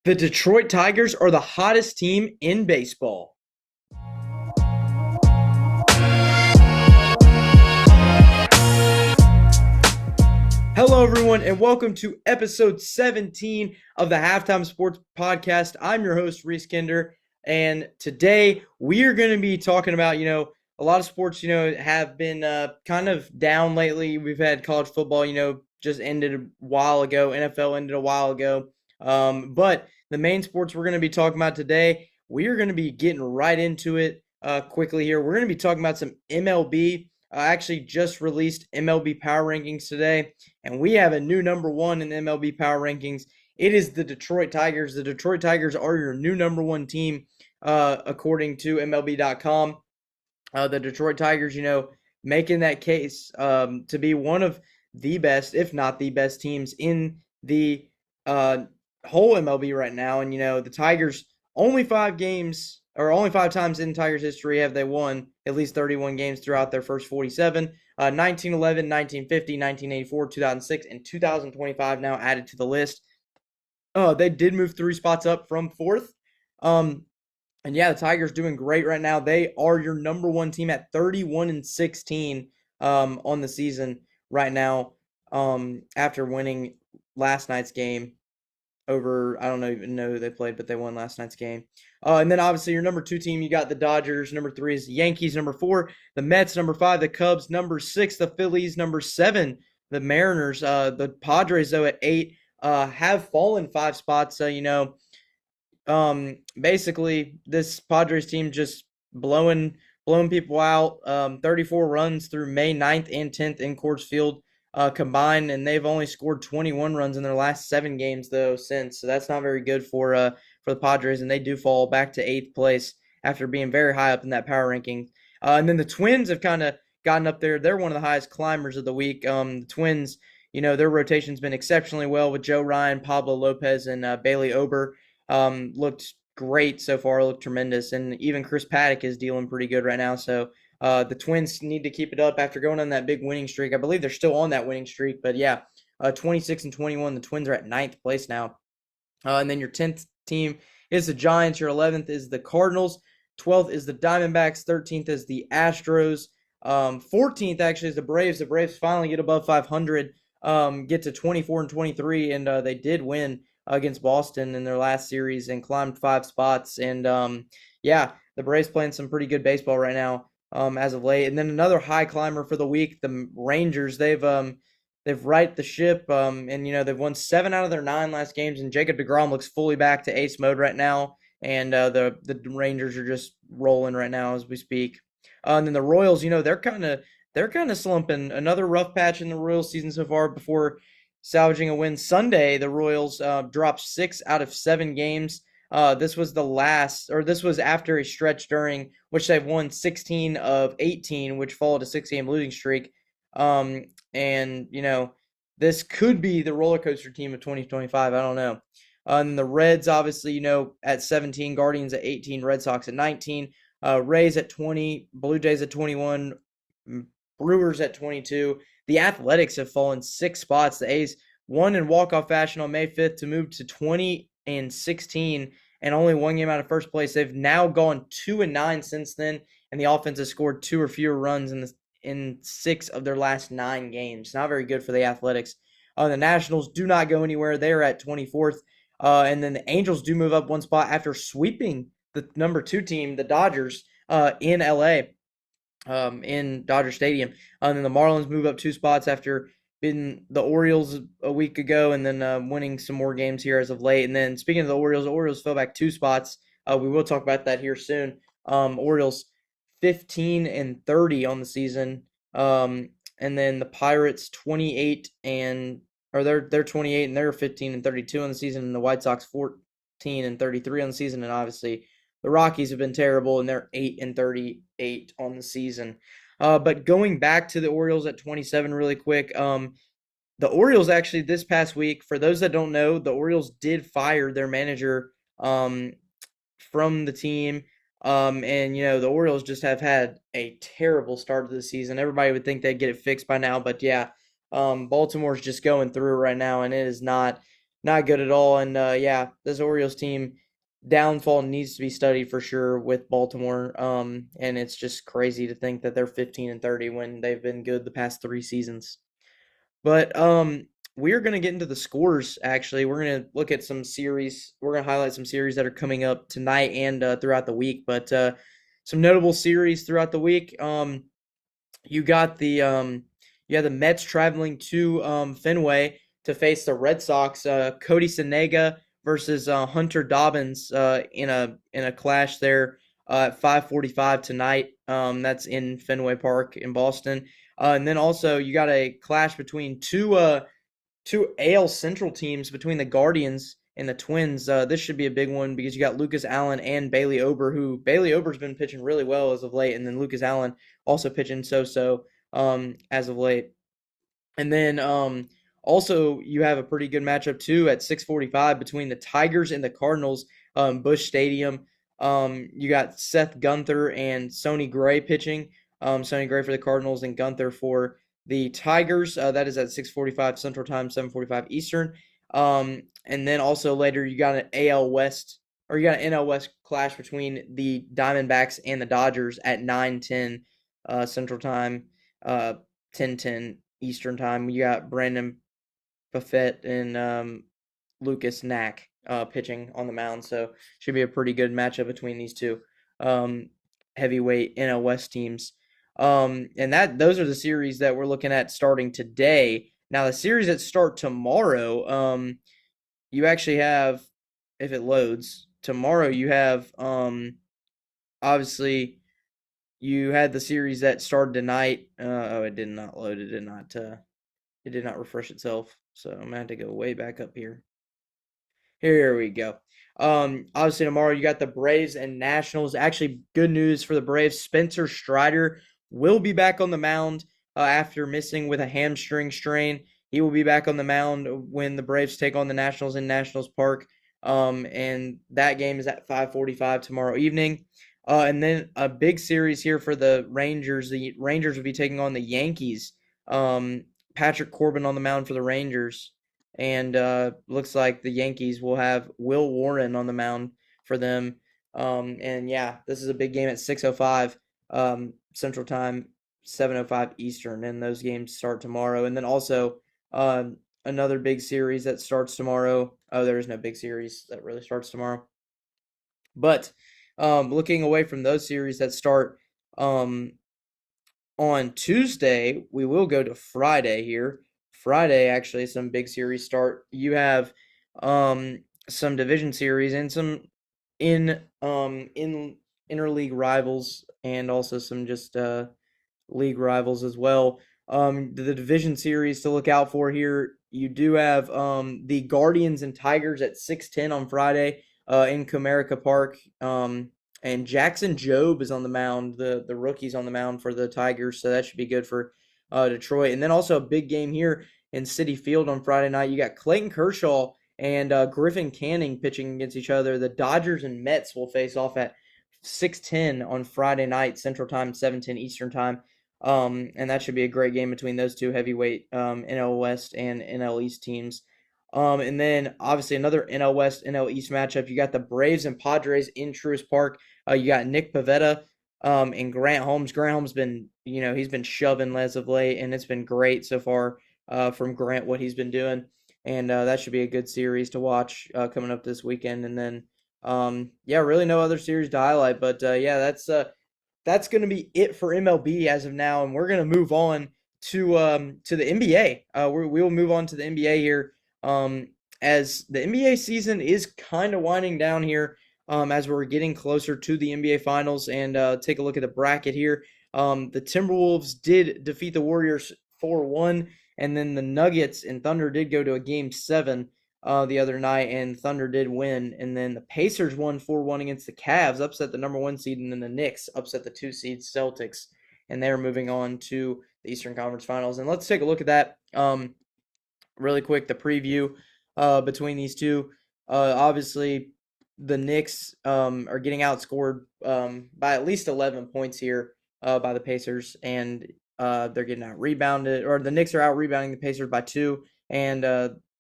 The Detroit Tigers are the hottest team in baseball. Hello, everyone, and welcome to episode 17 of the Halftime Sports Podcast. I'm your host, Reese Kinder, and today we are going to be talking about, a lot of sports, have been kind of down lately. We've had college football, just ended a while ago. NFL ended a while ago. But the main sports we're going to be talking about today, we are going to be getting right into it quickly here. We're going to be talking about some MLB. I actually just released MLB Power Rankings today, and we have a new number one in the MLB Power Rankings. It is the Detroit Tigers. The Detroit Tigers are your new number one team, according to MLB.com. The Detroit Tigers, making that case to be one of the best, if not the best teams in the whole MLB right now. And, the Tigers, only only 5 times in Tigers history have they won at least 31 games throughout their first 47. 1911, 1950, 1984, 2006, and 2025 now added to the list. They did move 3 spots up from 4th. And yeah, the Tigers doing great right now. They are your number one team at 31-16 on the season right now, after winning last night's game over, I don't even know who they played, but they won last night's game. And then obviously your number 2 team, you got the Dodgers. Number 3 is the Yankees. Number 4, the Mets. Number 5, the Cubs. Number 6, the Phillies. Number 7, the Mariners. The Padres, though, at 8, have fallen 5 spots. So, basically this Padres team just blowing people out. 34 runs through May 9th and 10th in Coors Field combined, and they've only scored 21 runs in their last 7 games though since. So that's not very good for the Padres, and they do fall back to 8th place after being very high up in that power ranking. And then the Twins have kind of gotten up there. They're one of the highest climbers of the week. The Twins, their rotation's been exceptionally well with Joe Ryan, Pablo Lopez, and Bailey Ober. Looked great so far, looked tremendous, and even Chris Paddock is dealing pretty good right now. So the Twins need to keep it up after going on that big winning streak. I believe they're still on that winning streak, but yeah, 26-21. The Twins are at 9th place now. And then your 10th team is the Giants. Your 11th is the Cardinals. 12th is the Diamondbacks. 13th is the Astros. 14th actually is the Braves. The Braves finally get above 500, get to 24-23, and they did win against Boston in their last series and climbed 5 spots. And yeah, the Braves playing some pretty good baseball right now as of late. And then another high climber for the week, the Rangers. They've righted the ship, and they've won 7 out of their 9 last games. And Jacob deGrom looks fully back to ace mode right now. And the Rangers are just rolling right now as we speak. And then the Royals, they're kind of slumping. Another rough patch in the Royals season so far before salvaging a win Sunday. The Royals dropped 6 out of 7 games. This was after a stretch during which they've won 16 of 18, which followed a 6-game losing streak. And this could be the roller coaster team of 2025. I don't know. And the Reds, obviously, at 17, Guardians at 18, Red Sox at 19, Rays at 20, Blue Jays at 21, Brewers at 22. The Athletics have fallen 6 spots. The A's won in walk-off fashion on May 5th to move to 20-16 and only 1 game out of first place. They've now gone 2-9 since then, and the offense has scored 2 or fewer runs in 6 of their last 9 games. Not very good for the Athletics. The Nationals do not go anywhere. They are at 24th. And then the Angels do move up 1 spot after sweeping the number 2 team, the Dodgers, in LA. In Dodger Stadium. And then the Marlins move up 2 spots after beating the Orioles a week ago, and then winning some more games here as of late. And then speaking of the Orioles fell back 2 spots. We will talk about that here soon. Orioles 15-30 on the season. And then the Pirates 28 and they're 28 and they're 15-32 on the season, and the White Sox 14-33 on the season, and obviously the Rockies have been terrible, and they're 8-38 on the season. But going back to the Orioles at 27 really quick, the Orioles actually this past week, for those that don't know, the Orioles did fire their manager from the team. And, the Orioles just have had a terrible start to the season. Everybody would think they'd get it fixed by now, but yeah, Baltimore's just going through right now, and it is not not good at all. And yeah, this Orioles team downfall needs to be studied for sure with Baltimore. And it's just crazy to think that they're 15-30 when they've been good the past 3 seasons. But we're gonna get into the scores. Actually, we're gonna look at some series. We're gonna highlight some series that are coming up tonight and throughout the week. But some notable series throughout the week. You got the Mets traveling to Fenway to face the Red Sox. Cody Senega versus Hunter Dobbins in a clash there at 5:45 tonight. That's in Fenway Park in Boston. And then also you got a clash between two AL Central teams between the Guardians and the Twins. This should be a big one because you got Lucas Allen and Bailey Ober, who Bailey Ober's been pitching really well as of late, and then Lucas Allen also pitching so as of late. And then also you have a pretty good matchup too at 6:45 between the Tigers and the Cardinals, Busch Stadium. You got Seth Gunther and Sonny Gray pitching. Sonny Gray for the Cardinals and Gunther for the Tigers. That is at 6:45 Central Time, 7:45 Eastern. And then also later you got an AL West or you got an NL West clash between the Diamondbacks and the Dodgers at 9:10 Central Time, 10:10 Eastern Time. You got Brandon Buffett and Lucas Knack pitching on the mound, so should be a pretty good matchup between these two um, heavyweight NL West teams. And those are the series that we're looking at starting today. Now the series that start tomorrow, you actually have, if it loads, tomorrow you have obviously you had the series that started tonight. Oh, it did not load. It did not refresh itself. So I'm gonna have to go way back up here. Here we go. Obviously tomorrow you got the Braves and Nationals. Actually, good news for the Braves. Spencer Strider will be back on the mound after missing with a hamstring strain. He will be back on the mound when the Braves take on the Nationals in Nationals Park. And that game is at 5:45 tomorrow evening. And then a big series here for the Rangers. The Rangers will be taking on the Yankees. Patrick Corbin on the mound for the Rangers. And looks like the Yankees will have Will Warren on the mound for them. And yeah, this is a big game at 6:05 Central Time, 7:05 Eastern, and those games start tomorrow. And then also another big series that starts tomorrow. Oh, there is no big series that really starts tomorrow. But looking away from those series that start on Tuesday, we will go to Friday here. Friday, actually, some big series start. You have some division series and some in interleague rivals and also some just league rivals as well. The division series to look out for here. You do have the Guardians and Tigers at 6:10 on Friday in Comerica Park. And Jackson Jobe is on the mound. The rookie's on the mound for the Tigers, so that should be good for Detroit. And then also a big game here in Citi Field on Friday night. You got Clayton Kershaw and Griffin Canning pitching against each other. The Dodgers and Mets will face off at 6:10 on Friday night Central Time, 7:10 Eastern Time. And that should be a great game between those two heavyweight NL West and NL East teams. And then obviously another NL West, NL East matchup. You got the Braves and Padres in Truist Park. You got Nick Pivetta and Grant Holmes. Grant Holmes been, he's been shoving as of late, and it's been great so far from Grant what he's been doing. And that should be a good series to watch coming up this weekend. And then, yeah, really no other series to highlight. But yeah, that's going to be it for MLB as of now, and we're going to move on to the NBA. We will move on to the NBA here, as the NBA season is kind of winding down here, as we're getting closer to the NBA Finals. And take a look at the bracket here. The Timberwolves did defeat the Warriors 4-1, and then the Nuggets and Thunder did go to a Game 7 the other night, and Thunder did win. And then the Pacers won 4-1 against the Cavs, upset the number 1 seed, and then the Knicks upset the 2 seed Celtics, and they're moving on to the Eastern Conference Finals. And let's take a look at that really quick, the preview between these two. Obviously, the Knicks are getting outscored by at least 11 points here by the Pacers, and they're getting out rebounded, or the Knicks are out rebounding the Pacers by 2, and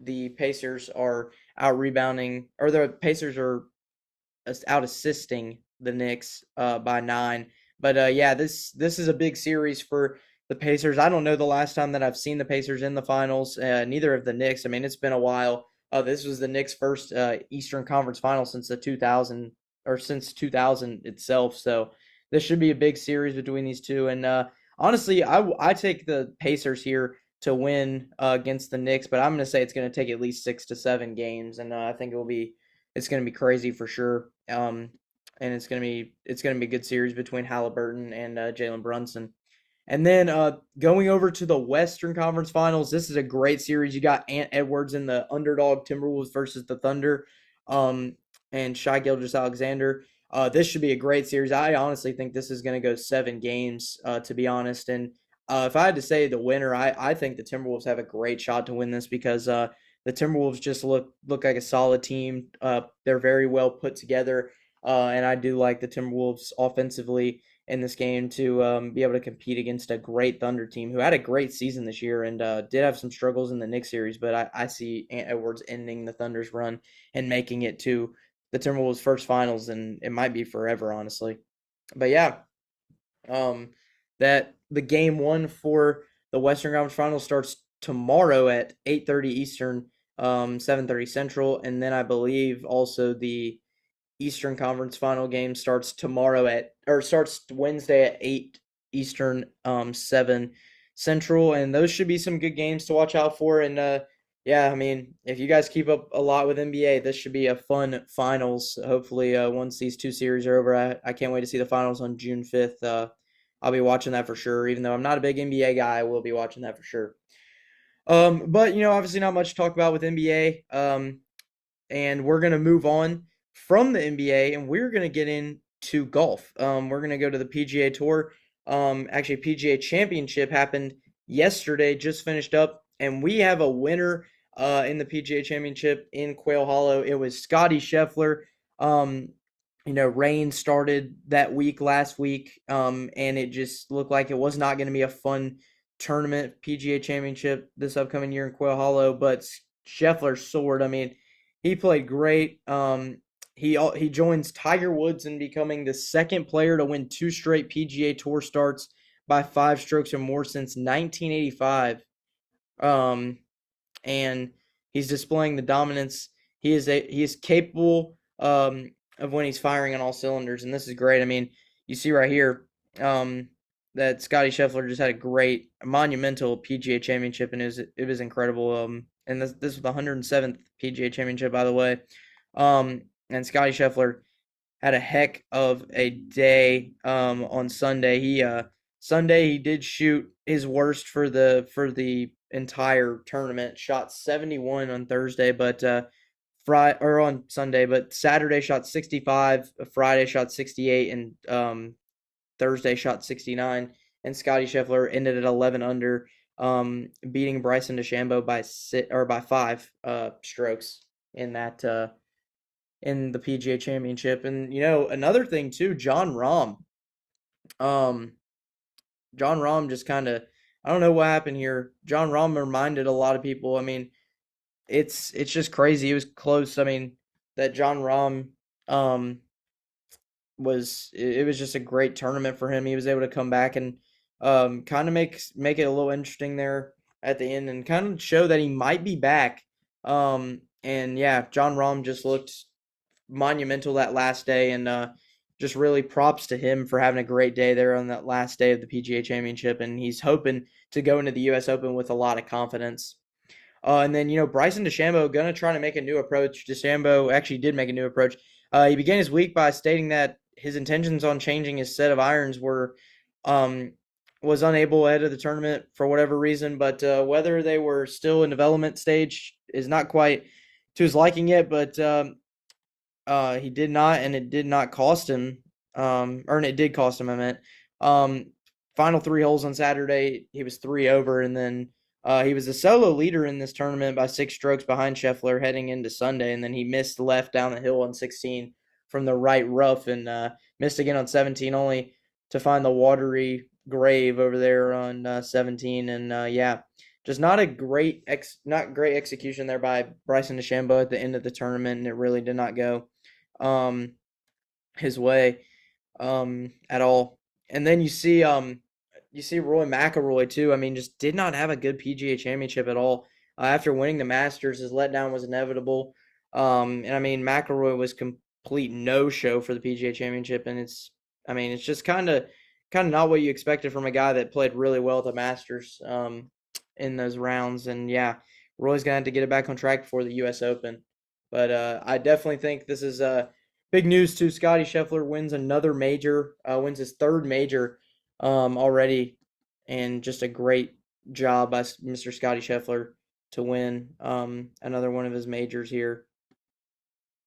the Pacers are out rebounding, or the Pacers are out assisting the Knicks by 9. But yeah, this is a big series for the Pacers. I don't know the last time that I've seen the Pacers in the finals. Neither of the Knicks. I mean, it's been a while. This was the Knicks' first Eastern Conference final since the 2000 or since 2000 itself. So this should be a big series between these two. And honestly, I take the Pacers here to win against the Knicks, but I'm going to say it's going to take at least 6 to 7 games, and I think it's going to be crazy for sure. And it's going to be a good series between Halliburton and Jalen Brunson. And then going over to the Western Conference Finals, this is a great series. You got Ant Edwards in the underdog Timberwolves versus the Thunder, and Shai Gilgeous-Alexander. This should be a great series. I honestly think this is going to go 7 games, to be honest. And if I had to say the winner, I think the Timberwolves have a great shot to win this because the Timberwolves just look like a solid team. They're very well put together, and I do like the Timberwolves offensively in this game to be able to compete against a great Thunder team who had a great season this year and did have some struggles in the Knicks series. But I see Ant Edwards ending the Thunder's run and making it to the Timberwolves' first finals, and it might be forever, honestly. But yeah, um, that the game one for the Western Conference Finals starts tomorrow at 8:30 Eastern, 7:30 Central, and then I believe also the Eastern Conference Final game starts Wednesday at 8 Eastern, 7 Central, and those should be some good games to watch out for. And yeah, I mean, if you guys keep up a lot with NBA, this should be a fun finals. Hopefully, once these two series are over, I can't wait to see the finals on June 5th. I'll be watching that for sure. Even though I'm not a big NBA guy, I will be watching that for sure. But obviously not much to talk about with NBA. And we're gonna move on from the NBA, and we're gonna get into golf. We're gonna go to the PGA Tour. Actually, PGA Championship happened yesterday, just finished up, and we have a winner in the PGA Championship in Quail Hollow. It was Scottie Scheffler. Um, rain started that week last week, and it just looked like it was not going to be a fun tournament PGA Championship this upcoming year in Quail Hollow. But Scheffler soared. I mean, he played great. He joins Tiger Woods in becoming the second player to win 2 straight PGA Tour starts by 5 strokes or more since 1985. And he's displaying the dominance. He is capable of when he's firing on all cylinders, and this is great. I mean, you see right here that Scottie Scheffler just had a great, monumental PGA Championship, and it was incredible. And this was the 107th PGA Championship, by the way. And Scottie Scheffler had a heck of a day on Sunday. Sunday he did shoot his worst for the entire tournament. Shot 71 on Thursday, but Friday or on Sunday, but Saturday shot 65, Friday shot 68, and Thursday shot 69. And Scottie Scheffler ended at 11 under, beating Bryson DeChambeau by 5 strokes in that in the PGA Championship. And another thing too, Jon Rahm. Um, Jon Rahm just kind of, I don't know what happened here. Jon Rahm reminded a lot of people. I mean, it's just crazy. It was close. I mean, that Jon Rahm it was just a great tournament for him. He was able to come back and kind of make it a little interesting there at the end and kind of show that he might be back. And yeah, Jon Rahm just looked monumental that last day, and just really props to him for having a great day there on that last day of the PGA Championship. And he's hoping to go into the U.S. Open with a lot of confidence. And then, Bryson DeChambeau going to try to make a new approach. DeChambeau actually did make a new approach. He began his week by stating that his intentions on changing his set of irons was unable ahead of the tournament for whatever reason, but whether they were still in development stage is not quite to his liking yet, but he did not, and it did not cost him, or it did cost him, I meant. Final 3 holes on Saturday, he was 3 over, and then he was the solo leader in this tournament by 6 strokes behind Scheffler heading into Sunday, and then he missed left down the hill on 16 from the right rough and missed again on 17, only to find the watery grave over there on 17. And yeah, just not a not great execution there by Bryson DeChambeau at the end of the tournament, and it really did not go um, his way at all. And then you see Roy McIlroy too. I mean, just did not have a good PGA Championship at all. After winning the Masters, his letdown was inevitable. And I mean, McIlroy was complete no-show for the PGA Championship, and I mean, it's just kind of not what you expected from a guy that played really well at the Masters in those rounds. And yeah, Roy's gonna have to get it back on track before the U.S. Open. But I definitely think this is big news too. Scottie Scheffler wins another major, wins his third major already, and just a great job by Mr. Scottie Scheffler to win another one of his majors here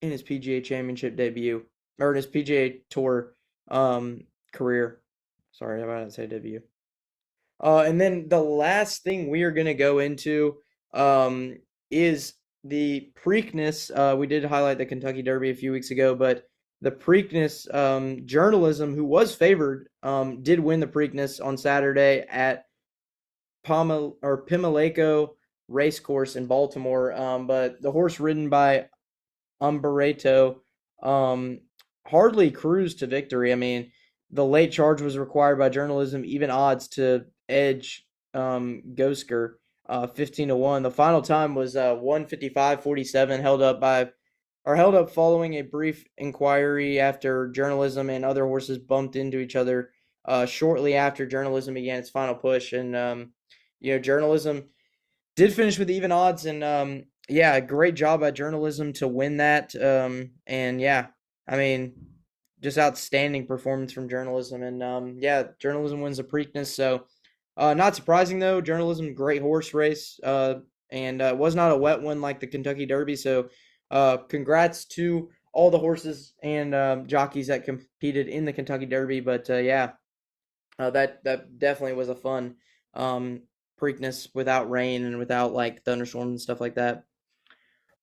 in his PGA Championship debut, or in his PGA Tour career. Sorry, I didn't say debut. And then the last thing we are going to go into is the Preakness. We did highlight the Kentucky Derby a few weeks ago, but the Preakness journalism, who was favored, did win the Preakness on Saturday at Pimlico Racecourse in Baltimore. But the horse ridden by Umberto hardly cruised to victory. I mean, the late charge was required by journalism, even odds to edge Gosker 15-1. The final time was 1:55.47, held up following a brief inquiry after journalism and other horses bumped into each other shortly after journalism began its final push. And journalism did finish with even odds, and yeah, great job by journalism to win that. And yeah, I mean, just outstanding performance from journalism. And yeah, journalism wins the Preakness. So not surprising though. Journalism, great horse race, and it was not a wet one like the Kentucky Derby. So congrats to all the horses and jockeys that competed in the Kentucky Derby. But yeah, that definitely was a fun Preakness without rain and without like thunderstorms and stuff like that.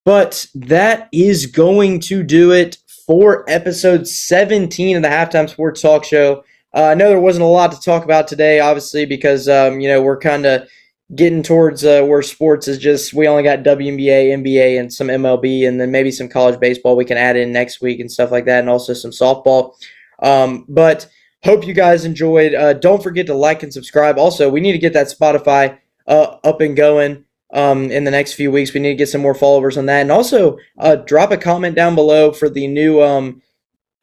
But that is going to do it for episode 17 of the Halftime Sports Talk Show. I know there wasn't a lot to talk about today, obviously, because we're kind of getting towards where sports is just, we only got WNBA, NBA, and some MLB, and then maybe some college baseball we can add in next week and stuff like that, and also some softball. But hope you guys enjoyed. Don't forget to like and subscribe. Also, we need to get that Spotify up and going in the next few weeks. We need to get some more followers on that. And also, drop a comment down below for the new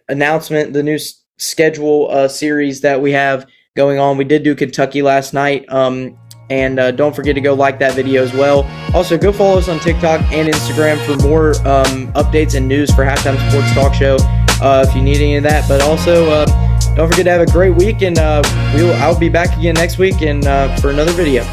announcement, the new schedule series that we have going on. We did do Kentucky last night. And don't forget to go like that video as well. Also, go follow us on TikTok and Instagram for more updates and news for Halftime Sports Talk Show if you need any of that. But also, don't forget to have a great week, and I'll be back again next week and for another video.